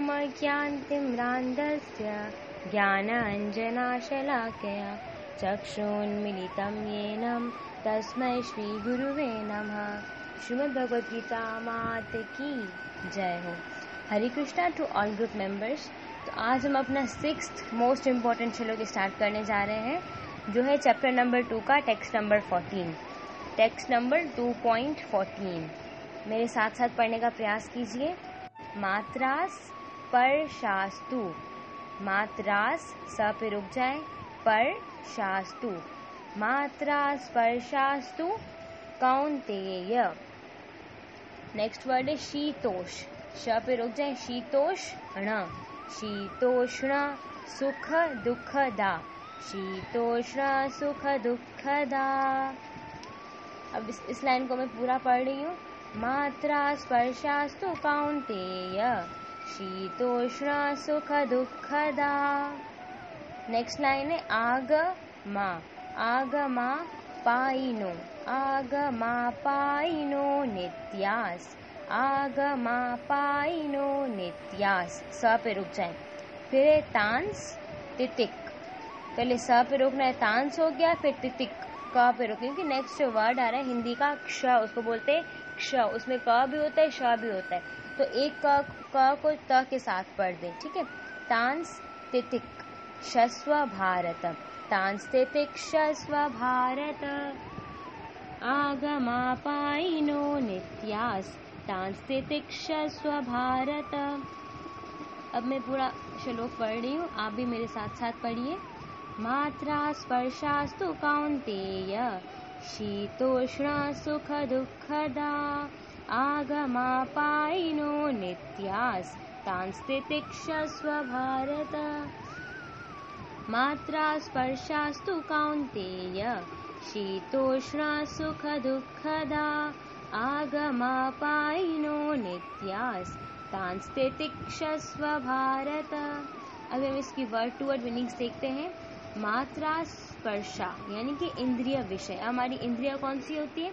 विद्युन्माधवमख्यान्तिम्रान्धस्य ज्ञानाञ्जनाशलाकया चक्षुन्मिलितं येन तस्मै श्रीगुरुवे नमः। श्रीमद् भगवद गीता मात की जय हो। Hare Krishna to all group members. तो आज हम अपना 6th मोस्ट इम्पॉर्टेंट श्लोक स्टार्ट करने जा रहे हैं, जो है चैप्टर नंबर 2 का टेक्स्ट नंबर 14, टेक्स्ट नंबर 2.14। मेरे साथ साथ पढ़ने का प्रयास कीजिए। मात्रास पर शास्तु, मात्रास स पे रुक जाए, पर शास्तु, मात्रास पर शास्तु कौन्तेय। नेक्स्ट वर्ड है शीतोष, श पे रुक जाए, शीतोष्ण, शीतोष्ण सुख दुखदा, शीतोष्ण सुख दुखदा। अब इस लाइन को मैं पूरा पढ़ रही हूँ। मात्रा स्पर्शास्तु कौन्तेय शीतोष्ण सुख दुखदा। नेक्स्ट लाइन है आगमा, आगमा पाइनो, आगमा पाइनो नित्यास, आगमा पाइनो नित्यास। स पे रुक जाए, फिर है तांस तितिक, पहले स पे रुकना है, तांस हो गया, फिर तितिक क पे रुक, क्योंकि नेक्स्ट जो वर्ड आ रहा है हिंदी का क्ष, उसको बोलते हैं क्ष, उसमें क भी होता है श भी होता है, तो एक क को त के साथ पढ़ दें, ठीक है। तांस तितिक शस्व भारत, तांस तितिक शस्व भारत, आगमा पाइनो नित्यास, तांस तितिक शस्व भारत। अब मैं पूरा श्लोक पढ़ रही हूँ, आप भी मेरे साथ साथ पढ़िए। मात्रा स्पर्शास्तु कौन्तेय शीतोष्ण सुख दुखदा, आगमा पाइनो नित्यास, तांस तितिक शस्व भारत। मात्रा स्पर्शास्तु कौन्तेय शीतोष्ण सुख दुखदा, आगमा पाइनो नित्यास, तांस तितिक शस्व भारत। अब हम इसकी वर्ड टू वर्ड मीनिंग्स देखते हैं। मात्रा स्पर्शा यानी कि इंद्रिय विषय, हमारी इंद्रिया कौन सी होती है?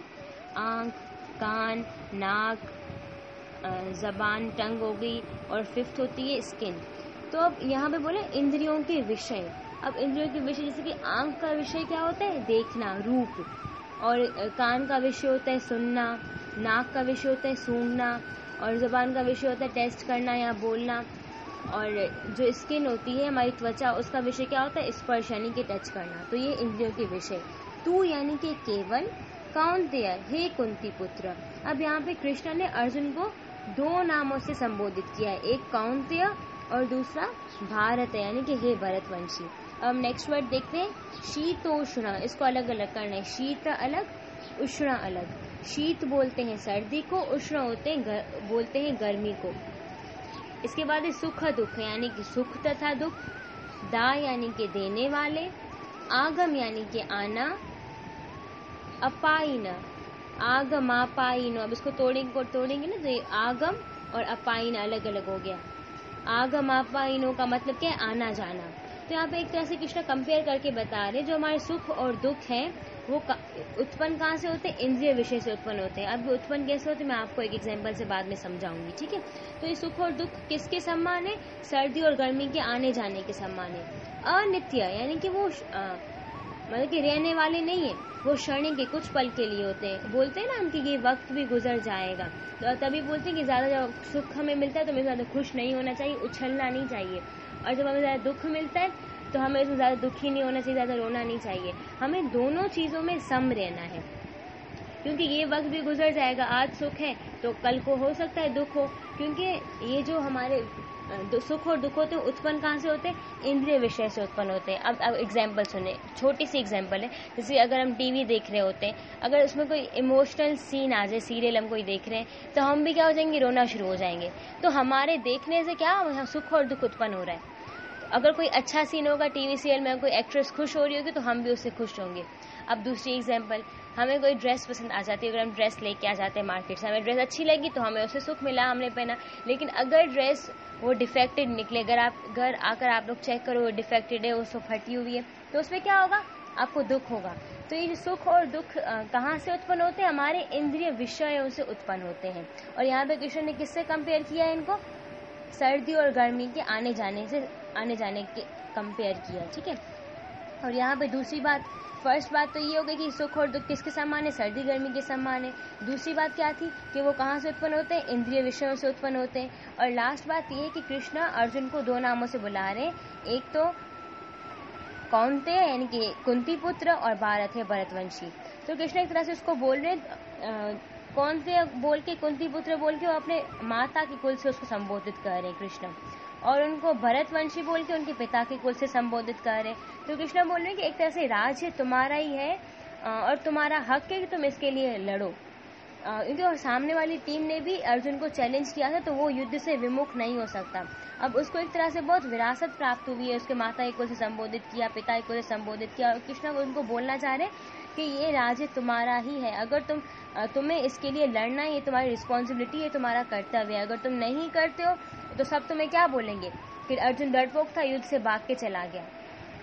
आंख, कान, नाक, जबान, टंग हो गई, और 5th होती है स्किन। तो अब यहाँ पे बोले इंद्रियों के विषय। अब इंद्रियों के विषय जैसे कि आंख का विषय क्या होता है? देखना, रूप, और कान का विषय होता है सुनना, नाक का विषय होता है सूंघना, और जबान का विषय होता है टेस्ट करना या बोलना, और जो स्किन होती है हमारी त्वचा, उसका विषय क्या होता है? स्पर्श यानी कि टच करना। तो ये इंद्रियों के विषय। तू यानी कि केवल, कौन्तेय हे कुंती पुत्र। अब यहाँ पे कृष्ण ने अर्जुन को 2 नामों से संबोधित किया है, एक कौन्तेय और दूसरा भारत यानी कि हे भरतवंशी। अब नेक्स्ट वर्ड देखते हैं, शीतोष्ण, इसको अलग अलग करना है, शीत अलग, उष्ण अलग। शीत बोलते हैं सर्दी को, उष्ण बोलते हैं गर्मी को। इसके बाद है सुख दुख यानी कि सुख तथा दुख, दा यानी कि देने वाले, आगम यानी कि आना, अपाइन, आगमापाइन। अब इसको तोड़ेंगे ना, तो ये आगम और अपाइन अलग अलग हो गया। आगमापाइनों का मतलब क्या है? आना जाना। तो यहाँ पे एक तरह से कृष्ण कंपेयर करके बता रहे, जो हमारे सुख और दुख हैं वो उत्पन्न कहाँ से होते हैं? इंद्रिय विषय से उत्पन्न होते हैं। अब उत्पन्न कैसे होते हैं मैं आपको एक एग्जांपल से बाद में समझाऊंगी, ठीक है। तो ये सुख और दुख किसके समान है? सर्दी और गर्मी के आने जाने के समान है। अनित्य यानी कि वो मतलब कि रहने वाले नहीं है, वो क्षणिक के कुछ पल के लिए होते हैं। बोलते हैं ना हम कि ये वक्त भी गुजर जाएगा, तो तभी बोलते हैं कि ज्यादा सुख हमें मिलता है तो हमें ज्यादा खुश नहीं होना चाहिए, उछलना नहीं चाहिए, और जब हमें ज्यादा दुख मिलता है तो हमें इसमें ज्यादा दुखी नहीं होना चाहिए, ज्यादा रोना नहीं चाहिए। हमें दोनों चीजों में सम रहना है, क्योंकि ये वक्त भी गुजर जाएगा। आज सुख है तो कल को हो सकता है दुख हो, क्योंकि ये जो हमारे सुख और दुख होते हैं उत्पन्न कहाँ से होते हैं? इंद्रिय विषय से उत्पन्न होते हैं। अब एग्जाम्पल सुने, छोटी सी एग्जाम्पल है, जैसे अगर हम टीवी देख रहे होते हैं, अगर उसमें कोई इमोशनल सीन आ जाए, सीरियल हम कोई देख रहे हैं, तो हम भी क्या हो जाएंगे? रोना शुरू हो जाएंगे। तो हमारे देखने से क्या सुख और दुख उत्पन्न हो रहा है। अगर कोई अच्छा सीन होगा टीवी सीरियल में, कोई एक्ट्रेस खुश हो रही होगी तो हम भी उससे खुश होंगे। अब दूसरी एग्जाम्पल, हमें कोई ड्रेस पसंद आ जाती है, अगर हम ड्रेस लेके आ जाते हैं मार्केट से, हमें ड्रेस अच्छी लगी तो हमें उससे सुख मिला, हमने पहना। लेकिन अगर ड्रेस वो डिफेक्टेड निकले, अगर आप घर आकर आप लोग चेक करो वो डिफेक्टेड है, उसको फटी हुई है, तो उसमें क्या होगा? आपको दुख होगा। तो ये सुख और दुख कहाँ से उत्पन्न होते हैं? हमारे इंद्रिय विषयों से उत्पन्न होते हैं। और यहाँ पे कृष्ण ने किससे कंपेयर किया है इनको? सर्दी और गर्मी के आने जाने के कंपेयर किया, ठीक है। और यहाँ पे दूसरी बात, फर्स्ट बात तो ये हो गई कि सुख और दुख किसके समान है, सर्दी गर्मी के समान है। दूसरी बात क्या थी कि वो कहाँ से उत्पन्न होते हैं, इंद्रिय विषयों से उत्पन्न होते हैं। और लास्ट बात ये है कि कृष्ण अर्जुन को 2 नामों से बुला रहे हैं, एक तो कौन्तेय यानी कि कुंती पुत्र, और भारत है भरतवंशी। तो कृष्ण एक तरह से उसको बोल रहे कौन्तेय बोल के, कुंती पुत्र बोल के वो अपने माता के कुल से उसको संबोधित कर रहे हैं कृष्ण, और उनको भरतवंशी बोल के उनके पिता के कुल से संबोधित कर रहे हैं। तो कृष्ण बोल रहे हैं कि एक तरह से राज्य तुम्हारा ही है और तुम्हारा हक है कि तुम इसके लिए लड़ो, क्योंकि और सामने वाली टीम ने भी अर्जुन को चैलेंज किया था, तो वो युद्ध से विमुख नहीं हो सकता। अब उसको एक तरह से बहुत विरासत प्राप्त हुई है, उसके माता एक को से संबोधित किया, पिता एक को से संबोधित किया, और कृष्ण उनको बोलना चाह रहे कि ये राज्य तुम्हारा ही है, अगर तुम्हें इसके लिए लड़ना है, ये तुम्हारी रिस्पॉन्सिबिलिटी है, तुम्हारा कर्तव्य है। अगर तुम नहीं करते हो तो सब तुम्हें क्या बोलेंगे कि अर्जुन डरपोक था, युद्ध से भाग के चला गया।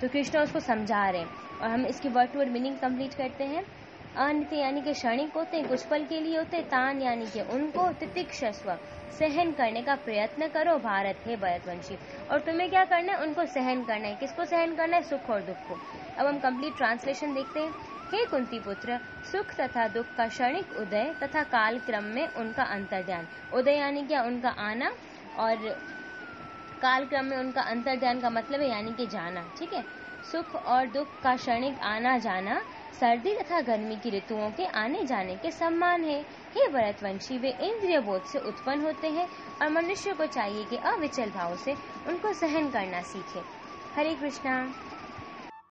तो कृष्ण उसको समझा रहे हैं, और हम इसकी word to word meaning complete करते हैं। अनित्य यानी कि क्षणिक होते हैं, कुछ पल के लिए होते हैं। तान यानी कि उनको तितिक्षस्व सहन करने का प्रयत्न करो, भारत है भरतवंशी। और तुम्हें क्या करना है, उनको सहन करना है। किसको सहन करना है, सुख और दुख को। अब हम कंप्लीट ट्रांसलेशन देखते हैं। हे कुंती पुत्र, सुख तथा दुख का क्षणिक उदय तथा काल क्रम में उनका अंतर्ध्यान। उदय यानी क्या, उनका आना, और काल क्रम में उनका अंतर्ध्यान का मतलब है यानी कि जाना, ठीक है। सुख और दुख का क्षणिक आना जाना सर्दी तथा गर्मी की ऋतुओं के आने जाने के समान है। हे भरतवंशी, वे इंद्रिय बोध से उत्पन्न होते हैं और मनुष्य को चाहिए कि अविचल भाव से उनको सहन करना सीखे। हरे कृष्णा।